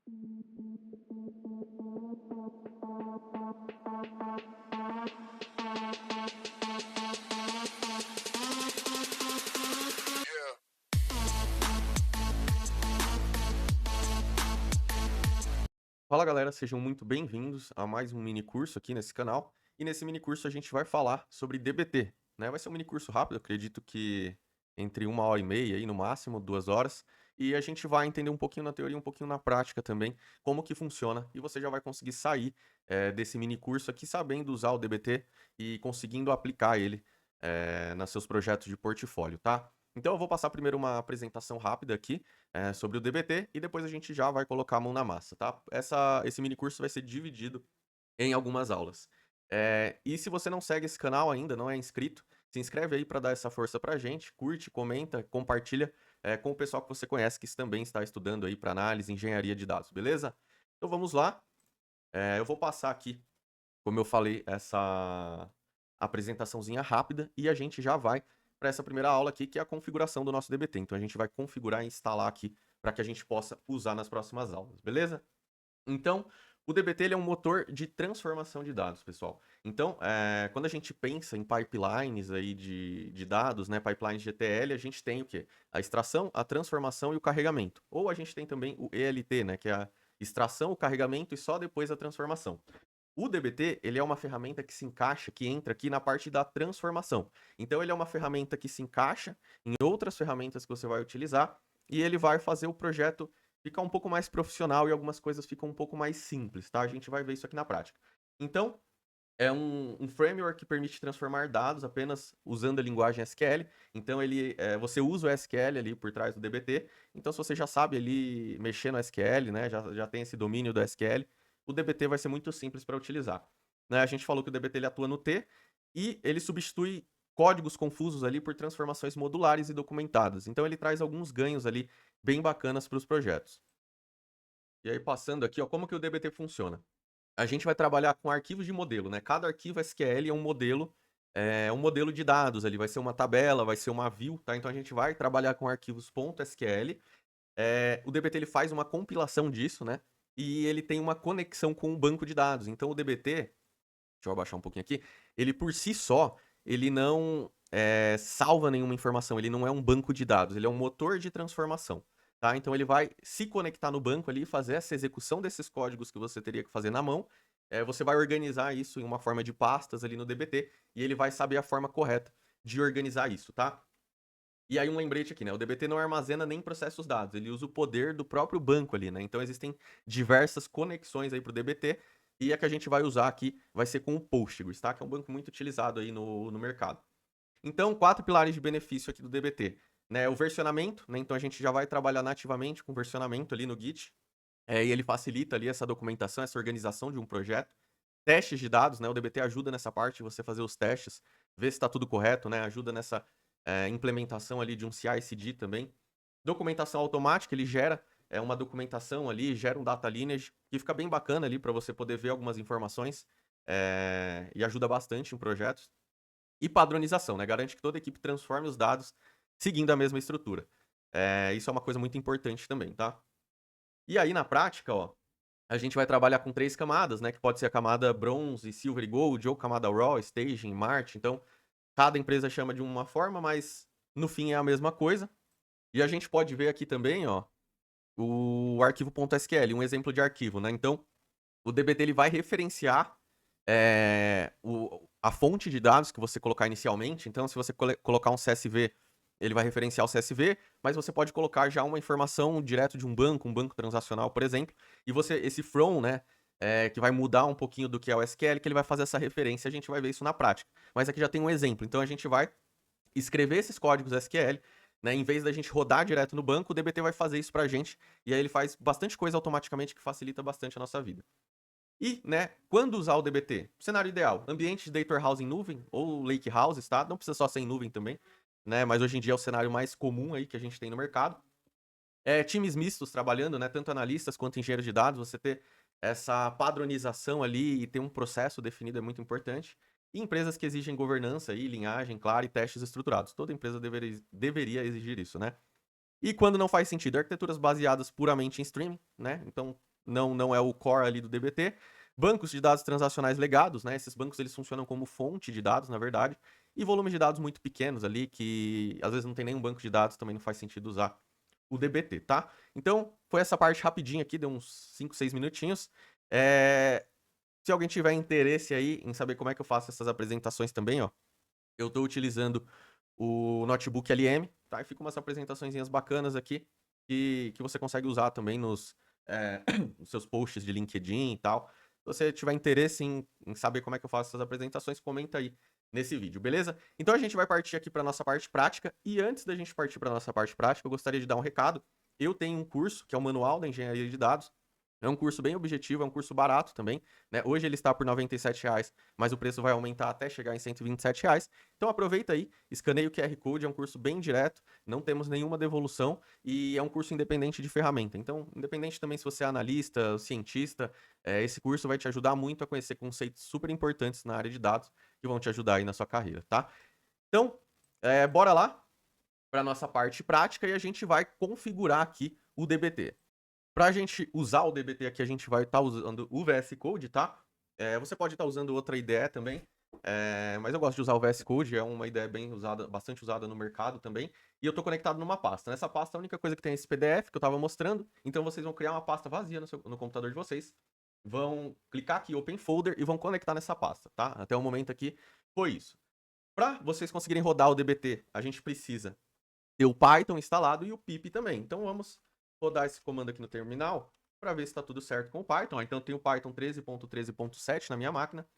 Fala galera, sejam muito bem-vindos a mais um mini curso aqui nesse canal. E nesse mini curso a gente vai falar sobre DBT, né? Vai ser um mini curso rápido, acredito que entre 1 hora e meia aí no máximo, 2 horas. E a gente vai entender um pouquinho na teoria, um pouquinho na prática também, como que funciona. E você já vai conseguir sair desse mini curso aqui sabendo usar o DBT e conseguindo aplicar ele nos seus projetos de portfólio, tá? Então eu vou passar primeiro uma apresentação rápida aqui sobre o DBT e depois a gente já vai colocar a mão na massa, tá? Esse mini curso vai ser dividido em algumas aulas. E se você não segue esse canal ainda, não é inscrito, se inscreve aí para dar essa força pra gente, curte, comenta, compartilha com o pessoal que você conhece que também está estudando aí para análise, engenharia de dados, beleza? Então vamos lá. Eu vou passar aqui, como eu falei, essa apresentaçãozinha rápida e a gente já vai para essa primeira aula aqui, que é a configuração do nosso DBT. Então a gente vai configurar e instalar aqui para que a gente possa usar nas próximas aulas, beleza? Então, o DBT ele é um motor de transformação de dados, pessoal. Então, quando a gente pensa em pipelines aí de dados, né, pipelines de ETL, a gente tem o quê? A extração, a transformação e o carregamento. Ou a gente tem também o ELT, né, que é a extração, o carregamento e só depois a transformação. O DBT, ele é uma ferramenta que se encaixa, que entra aqui na parte da transformação. Então, ele é uma ferramenta que se encaixa em outras ferramentas que você vai utilizar e ele vai fazer o projeto ficar um pouco mais profissional e algumas coisas ficam um pouco mais simples, tá? A gente vai ver isso aqui na prática. Então, é um framework que permite transformar dados apenas usando a linguagem SQL. Então, você usa o SQL ali por trás do DBT. Então, se você já sabe ali mexer no SQL, né, já tem esse domínio do SQL, o DBT vai ser muito simples para utilizar. Né, a gente falou que o DBT ele atua no T e ele substitui códigos confusos ali por transformações modulares e documentadas. Então, ele traz alguns ganhos ali bem bacanas para os projetos. E aí, passando aqui, ó, como que o DBT funciona? A gente vai trabalhar com arquivos de modelo, né? Cada arquivo SQL é um modelo de dados ali, vai ser uma tabela, vai ser uma view, tá? Então a gente vai trabalhar com arquivos .sql. O DBT ele faz uma compilação disso, né? E ele tem uma conexão com o banco de dados. Então o DBT, deixa eu abaixar um pouquinho aqui, ele por si só, ele não salva nenhuma informação, ele não é um banco de dados, ele é um motor de transformação. Tá? Então ele vai se conectar no banco ali e fazer essa execução desses códigos que você teria que fazer na mão. Você vai organizar isso em uma forma de pastas ali no DBT e ele vai saber a forma correta de organizar isso, tá? E aí um lembrete aqui, né? O DBT não armazena nem processa os dados, ele usa o poder do próprio banco ali, né? Então existem diversas conexões aí para o DBT e a que a gente vai usar aqui vai ser com o Postgres, tá? Que é um banco muito utilizado aí no mercado. Então, 4 pilares de benefício aqui do DBT. Né, o versionamento, né, então a gente já vai trabalhar nativamente com versionamento ali no Git, e ele facilita ali essa documentação, essa organização de um projeto. Testes de dados, né, o DBT ajuda nessa parte, você fazer os testes, ver se está tudo correto, né, ajuda nessa implementação ali de um CI/CD também. Documentação automática, ele gera uma documentação ali, gera um data lineage, que fica bem bacana ali para você poder ver algumas informações, e ajuda bastante em projetos. E padronização, né? Garante que toda equipe transforme os dados seguindo a mesma estrutura. Isso é uma coisa muito importante também, tá? E aí, na prática, ó, a gente vai trabalhar com 3 camadas, né? Que pode ser a camada bronze, silver e gold, ou camada raw, staging, mart. Então, cada empresa chama de uma forma, mas no fim é a mesma coisa. E a gente pode ver aqui também, ó, o arquivo .sql, um exemplo de arquivo, né? Então, o DBT ele vai referenciar a fonte de dados que você colocar inicialmente. Então, se você colocar um CSV, ele vai referenciar o CSV, mas você pode colocar já uma informação direto de um banco transacional, por exemplo, e esse from, né, que vai mudar um pouquinho do que é o SQL, que ele vai fazer essa referência, a gente vai ver isso na prática. Mas aqui já tem um exemplo, então a gente vai escrever esses códigos SQL, né, em vez da gente rodar direto no banco, o DBT vai fazer isso pra gente, e aí ele faz bastante coisa automaticamente que facilita bastante a nossa vida. E, né, quando usar o DBT? Cenário ideal, ambiente de data warehouse em nuvem ou lake houses, tá? Não precisa só ser em nuvem também, né? Mas hoje em dia é o cenário mais comum aí que a gente tem no mercado. Times mistos trabalhando, né? Tanto analistas quanto engenheiros de dados, você ter essa padronização ali e ter um processo definido é muito importante. E empresas que exigem governança e linhagem clara e testes estruturados. Toda empresa deveria exigir isso, né? E quando não faz sentido, arquiteturas baseadas puramente em streaming, né? Então, não é o core ali do DBT. Bancos de dados transacionais legados, né? Esses bancos eles funcionam como fonte de dados, na verdade, e volumes de dados muito pequenos ali, que às vezes não tem nenhum banco de dados, também não faz sentido usar o DBT, tá? Então, foi essa parte rapidinha aqui, deu uns 5, 6 minutinhos. Se alguém tiver interesse aí em saber como é que eu faço essas apresentações também, ó, eu estou utilizando o notebook LM, tá? E fica umas apresentaçõezinhas bacanas aqui que você consegue usar também nos seus posts de LinkedIn e tal. Se você tiver interesse em saber como é que eu faço essas apresentações, comenta aí nesse vídeo, beleza? Então a gente vai partir aqui para nossa parte prática. E antes da gente partir para nossa parte prática, eu gostaria de dar um recado. Eu tenho um curso que é o Manual da Engenharia de Dados. É um curso bem objetivo, é um curso barato também, né? Hoje ele está por R$ 97,00, mas o preço vai aumentar até chegar em R$ 127,00. Então aproveita aí, escaneia o QR Code, é um curso bem direto, não temos nenhuma devolução e é um curso independente de ferramenta. Então, independente também se você é analista, cientista, esse curso vai te ajudar muito a conhecer conceitos super importantes na área de dados que vão te ajudar aí na sua carreira, tá? Então, bora lá para nossa parte prática e a gente vai configurar aqui o DBT. Para a gente usar o DBT aqui, a gente vai estar usando o VS Code, tá? Você pode estar usando outra IDE também, mas eu gosto de usar o VS Code, é uma IDE bem usada, bastante usada no mercado também. E eu estou conectado numa pasta. Nessa pasta, a única coisa que tem é esse PDF que eu estava mostrando. Então, vocês vão criar uma pasta vazia no computador de vocês. Vão clicar aqui, Open Folder, e vão conectar nessa pasta, tá? Até o momento aqui, foi isso. Para vocês conseguirem rodar o DBT, a gente precisa ter o Python instalado e o pip também. Então vamos rodar esse comando aqui no terminal para ver se está tudo certo com o Python. Então eu tenho o Python 13.13.7 na minha máquina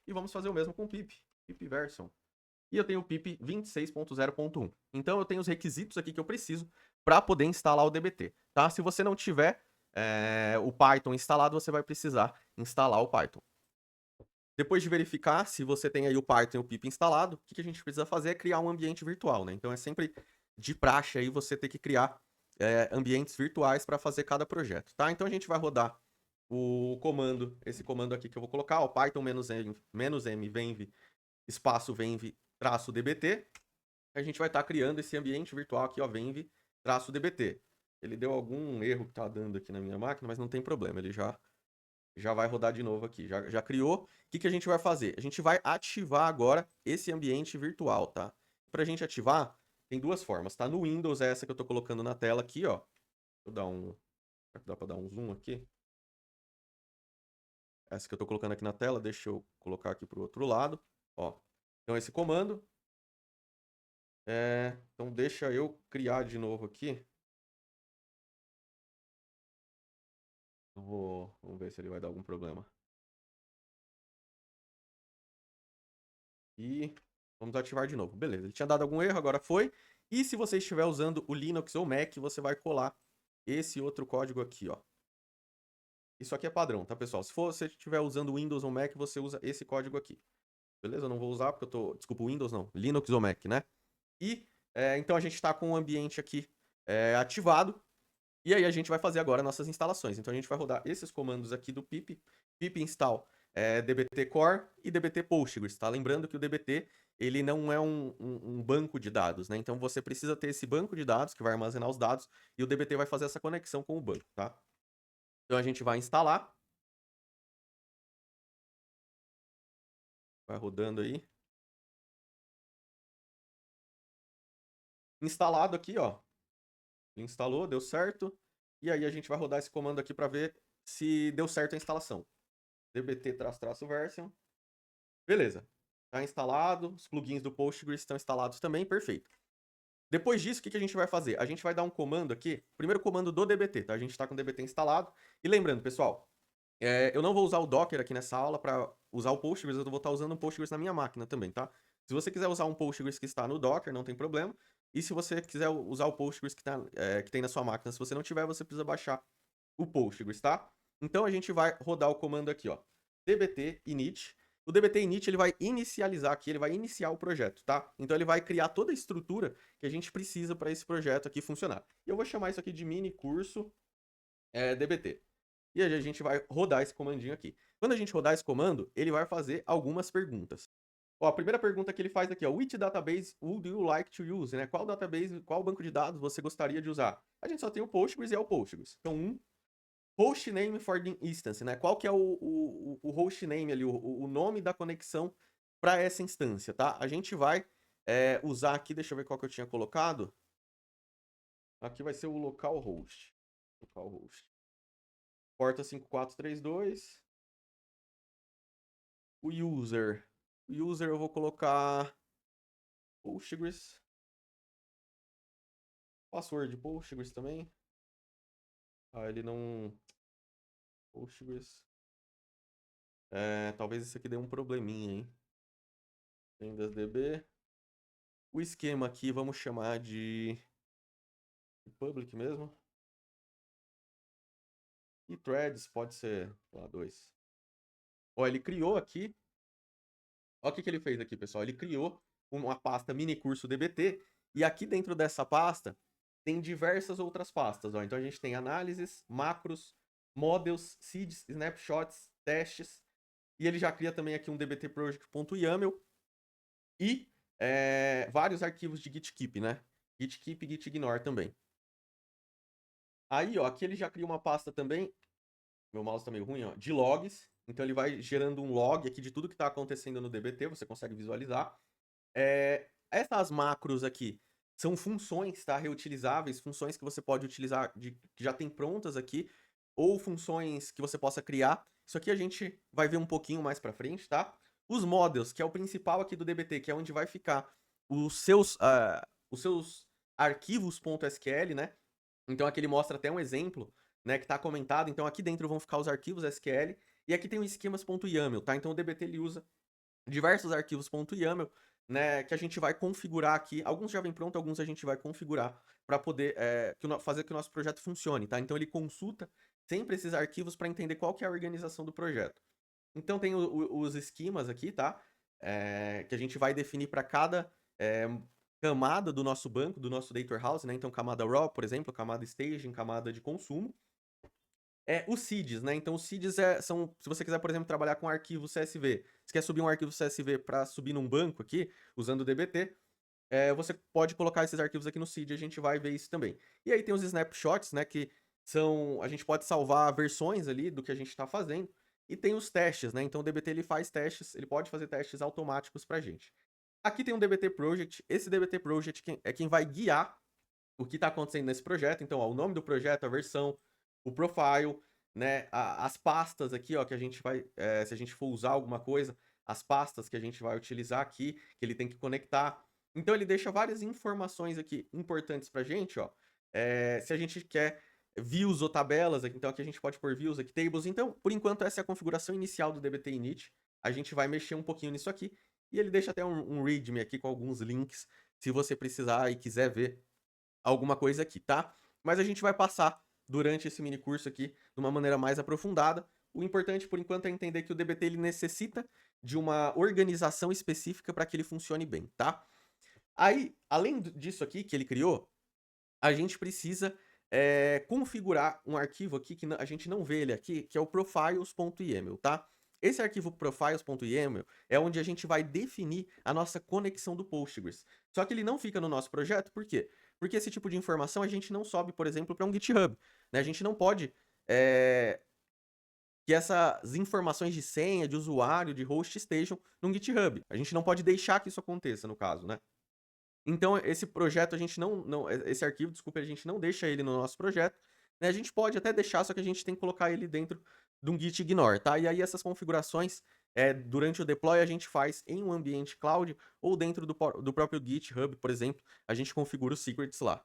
e vamos fazer o mesmo com o pip version. E eu tenho o pip 26.0.1. Então eu tenho os requisitos aqui que eu preciso para poder instalar o DBT, tá? Se você não tiver o Python instalado, você vai precisar instalar o Python. Depois de verificar se você tem aí o Python e o pip instalado, o que a gente precisa fazer é criar um ambiente virtual, né? Então é sempre de praxe aí você ter que criar ambientes virtuais para fazer cada projeto, tá? Então a gente vai rodar o comando, esse comando aqui que eu vou colocar, o Python -m venv espaço venv traço dbt. A gente vai estar criando esse ambiente virtual aqui, ó, venv traço dbt. Ele deu algum erro que tá dando aqui na minha máquina, mas não tem problema, ele já vai rodar de novo aqui, já criou. O que a gente vai fazer? A gente vai ativar agora esse ambiente virtual, tá? Para a gente ativar, tem duas formas, tá? No Windows é essa que eu tô colocando na tela aqui, ó. Dá para dar um zoom aqui. Essa que eu tô colocando aqui na tela, deixa eu colocar aqui pro outro lado, ó. Então esse comando. Então deixa eu criar de novo aqui. Vamos ver se ele vai dar algum problema. E vamos ativar de novo. Beleza, ele tinha dado algum erro, agora foi. E se você estiver usando o Linux ou Mac, você vai colar esse outro código aqui, ó. Isso aqui é padrão, tá, pessoal? Se você estiver usando Windows ou Mac, você usa esse código aqui. Beleza? Eu não vou usar porque eu tô... Desculpa, Windows não. Linux ou Mac, né? E, então a gente tá com o ambiente aqui ativado. E aí a gente vai fazer agora nossas instalações. Então a gente vai rodar esses comandos aqui do pip install dbt core e dbt postgres, tá? Lembrando que o dbt ele não é um banco de dados, né? Então você precisa ter esse banco de dados que vai armazenar os dados e o dbt vai fazer essa conexão com o banco, tá? Então a gente vai instalar. Vai rodando aí. Instalado aqui, ó. Instalou, deu certo. E aí a gente vai rodar esse comando aqui para ver se deu certo a instalação. dbt-version. Beleza. Está instalado. Os plugins do Postgres estão instalados também. Perfeito. Depois disso, o que a gente vai fazer? A gente vai dar um comando aqui. Primeiro comando do DBT, tá? A gente está com o DBT instalado. E lembrando, pessoal, eu não vou usar o Docker aqui nessa aula para usar o Postgres. Eu vou estar usando o Postgres na minha máquina também, tá? Se você quiser usar um Postgres que está no Docker, não tem problema. E se você quiser usar o Postgres que tem na sua máquina, se você não tiver, você precisa baixar o Postgres, tá? Então a gente vai rodar o comando aqui, ó. dbt init. O dbt init ele vai inicializar aqui, ele vai iniciar o projeto, tá? Então ele vai criar toda a estrutura que a gente precisa para esse projeto aqui funcionar. E eu vou chamar isso aqui de mini curso dbt. E aí a gente vai rodar esse comandinho aqui. Quando a gente rodar esse comando, ele vai fazer algumas perguntas. Ó, a primeira pergunta que ele faz aqui é: which database would you like to use? Né? Qual database, qual banco de dados você gostaria de usar? A gente só tem o Postgres e é o Postgres. Então, hostname for the instance, né? Qual que é o hostname ali, o nome da conexão para essa instância, tá? A gente vai usar aqui, deixa eu ver qual que eu tinha colocado. Aqui vai ser o localhost. Localhost. Porta 5432. O user. O user eu vou colocar Postgres. Password Postgres também. Ah, ele não... Postgres. Talvez esse aqui dê um probleminha, hein? Vendas DB. O esquema aqui vamos chamar de public mesmo. E threads pode ser, sei lá, 2. Ó, ele criou aqui. Ó o que ele fez aqui, pessoal. Ele criou uma pasta mini curso DBT. E aqui dentro dessa pasta tem diversas outras pastas. Ó. Então a gente tem análises, macros, models, seeds, snapshots, testes. E ele já cria também aqui um dbtproject.yaml e vários arquivos de gitkeep, né? Gitkeep e gitignore também. Aí, ó, aqui ele já cria uma pasta também, meu mouse tá meio ruim, ó, de logs. Então ele vai gerando um log aqui de tudo que está acontecendo no DBT, você consegue visualizar. Essas macros aqui são funções, tá? Reutilizáveis, funções que você pode utilizar, que já tem prontas aqui, ou funções que você possa criar. Isso aqui a gente vai ver um pouquinho mais para frente, tá? Os models, que é o principal aqui do DBT, que é onde vai ficar os seus arquivos.sql, né? Então aqui ele mostra até um exemplo, né, que está comentado. Então aqui dentro vão ficar os arquivos SQL e aqui tem o esquemas.yaml, tá? Então o DBT ele usa diversos arquivos .yaml, né, que a gente vai configurar aqui. Alguns já vem pronto, alguns a gente vai configurar para poder fazer que o nosso projeto funcione, tá? Então ele consulta sempre esses arquivos para entender qual que é a organização do projeto. Então tem os esquemas aqui, tá? Que a gente vai definir para cada camada do nosso banco, do nosso data warehouse, né? Então camada raw, por exemplo, camada staging, camada de consumo. Os seeds, né? Então, os seeds são... Se você quiser, por exemplo, trabalhar com arquivo CSV, você quer subir um arquivo CSV para subir num banco aqui, usando o DBT, você pode colocar esses arquivos aqui no seed, a gente vai ver isso também. E aí tem os snapshots, né? Que são... A gente pode salvar versões ali do que a gente está fazendo. E tem os testes, né? Então, o DBT ele faz testes, ele pode fazer testes automáticos pra gente. Aqui tem um DBT Project. Esse DBT Project é quem vai guiar o que está acontecendo nesse projeto. Então, ó, o nome do projeto, a versão, o profile, né, as pastas aqui, ó, que a gente vai, se a gente for usar alguma coisa, as pastas que a gente vai utilizar aqui, que ele tem que conectar. Então, ele deixa várias informações aqui importantes pra gente, ó. Se a gente quer views ou tabelas, então aqui a gente pode pôr views, aqui tables. Então, por enquanto, essa é a configuração inicial do DBT init. A gente vai mexer um pouquinho nisso aqui. E ele deixa até um readme aqui com alguns links, se você precisar e quiser ver alguma coisa aqui, tá? Mas a gente vai passar durante esse mini curso aqui de uma maneira mais aprofundada. O importante, por enquanto, é entender que o DBT ele necessita de uma organização específica para que ele funcione bem, tá? Aí, além disso aqui que ele criou, a gente precisa configurar um arquivo aqui que a gente não vê ele aqui, que é o profiles.yaml, tá? Esse arquivo profiles.yaml é onde a gente vai definir a nossa conexão do Postgres. Só que ele não fica no nosso projeto, por quê? Porque esse tipo de informação a gente não sobe, por exemplo, para um GitHub, né? A gente não pode que essas informações de senha, de usuário, de host estejam no GitHub. A gente não pode deixar que isso aconteça, no caso, né? Então, esse projeto, a gente esse arquivo, desculpa, a gente não deixa ele no nosso projeto, né? A gente pode até deixar, só que a gente tem que colocar ele dentro de um git ignore, tá? E aí essas configurações, durante o deploy, a gente faz em um ambiente cloud ou dentro do próprio GitHub, por exemplo, a gente configura os secrets lá.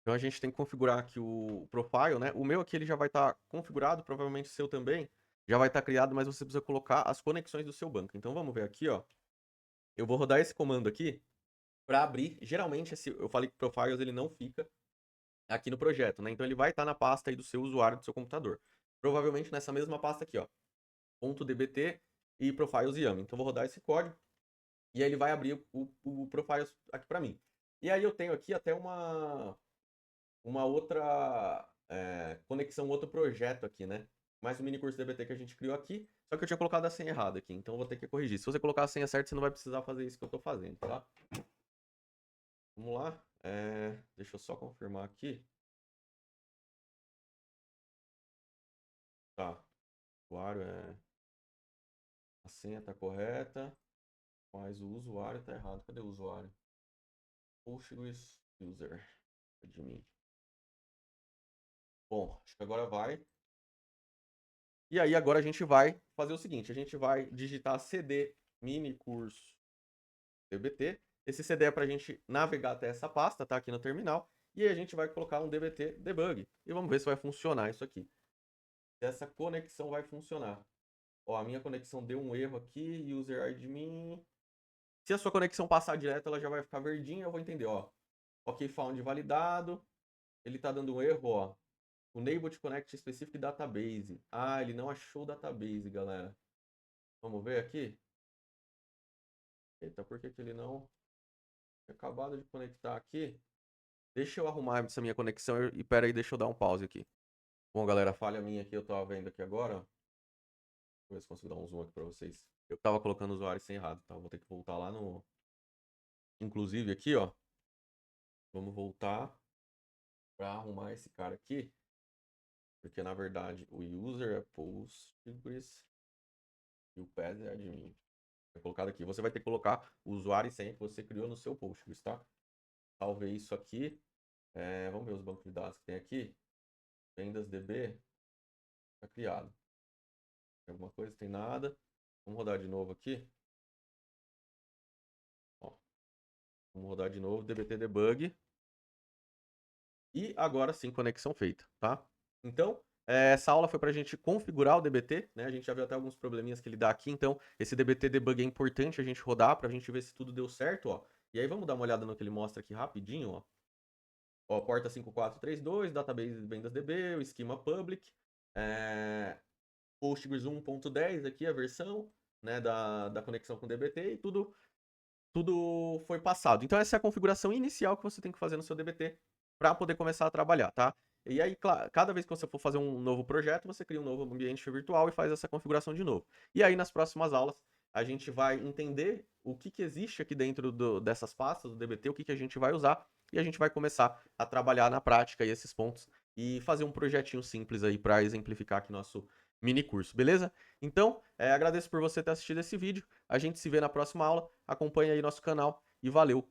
Então a gente tem que configurar aqui o profile, né? O meu aqui ele já vai estar configurado, provavelmente o seu também já vai estar criado, mas você precisa colocar as conexões do seu banco. Então vamos ver aqui, ó. Eu vou rodar esse comando aqui para abrir. Geralmente, eu falei que Profiles ele não fica aqui no projeto, né? Então ele vai estar na pasta aí do seu usuário do seu computador. Provavelmente nessa mesma pasta aqui, ó. .dbt e Profiles YAML. Então eu vou rodar esse código e aí ele vai abrir o Profiles aqui para mim. E aí eu tenho aqui até uma outra conexão, outro projeto aqui, né? Mais um mini curso DBT que a gente criou aqui, só que eu tinha colocado a senha errada aqui, então eu vou ter que corrigir. Se você colocar a senha certa, você não vai precisar fazer isso que eu tô fazendo, tá? Vamos lá. Deixa eu só confirmar aqui. Tá. O usuário a senha tá correta, mas o usuário tá errado. Cadê o usuário? Postgres user. Admin. Bom, acho que agora vai. E aí agora a gente vai fazer o seguinte, a gente vai digitar cd mini curso dbt. Esse cd é para a gente navegar até essa pasta, tá aqui no terminal. E aí a gente vai colocar um dbt debug. E vamos ver se vai funcionar isso aqui. Se essa conexão vai funcionar. Ó, a minha conexão deu um erro aqui, user admin. Se a sua conexão passar direto, ela já vai ficar verdinha, eu vou entender, ó. Ok, found validado. Ele tá dando um erro, ó. Unable to connect specific database. Ah, ele não achou o database, galera. Vamos ver aqui. Eita, por que ele não... Acabado de conectar aqui. Deixa eu arrumar essa minha conexão e pera aí, deixa eu dar um pause aqui. Bom, galera, falha minha aqui, eu tava vendo aqui agora. Deixa eu ver se consigo dar um zoom aqui pra vocês. Eu tava colocando o usuário sem errado, tá? Vou ter que voltar lá no... Inclusive aqui, ó. Vamos voltar pra arrumar esse cara aqui. Porque, na verdade, o user é Postgres e o path é admin. É colocado aqui. Você vai ter que colocar o usuário e senha que você criou no seu Postgres, tá? Salvei isso aqui. Vamos ver os bancos de dados que tem aqui. Vendas DB. Tá criado. Tem alguma coisa? Tem nada. Vamos rodar de novo aqui. Ó, vamos rodar de novo. DBT debug. E agora sim, conexão feita, tá? Então, essa aula foi para a gente configurar o DBT, né? A gente já viu até alguns probleminhas que ele dá aqui, então esse DBT debug é importante a gente rodar para a gente ver se tudo deu certo, ó. E aí vamos dar uma olhada no que ele mostra aqui rapidinho, ó. Ó, porta 5432, database vendas DB, o esquema public, Postgres 1.10 aqui a versão, né, da conexão com o DBT e tudo foi passado. Então essa é a configuração inicial que você tem que fazer no seu DBT para poder começar a trabalhar, tá? E aí, cada vez que você for fazer um novo projeto, você cria um novo ambiente virtual e faz essa configuração de novo. E aí, nas próximas aulas, a gente vai entender o que existe aqui dentro dessas pastas do DBT, o que a gente vai usar, e a gente vai começar a trabalhar na prática esses pontos e fazer um projetinho simples aí para exemplificar aqui nosso mini curso, beleza? Então, agradeço por você ter assistido esse vídeo. A gente se vê na próxima aula. Acompanhe aí nosso canal e valeu!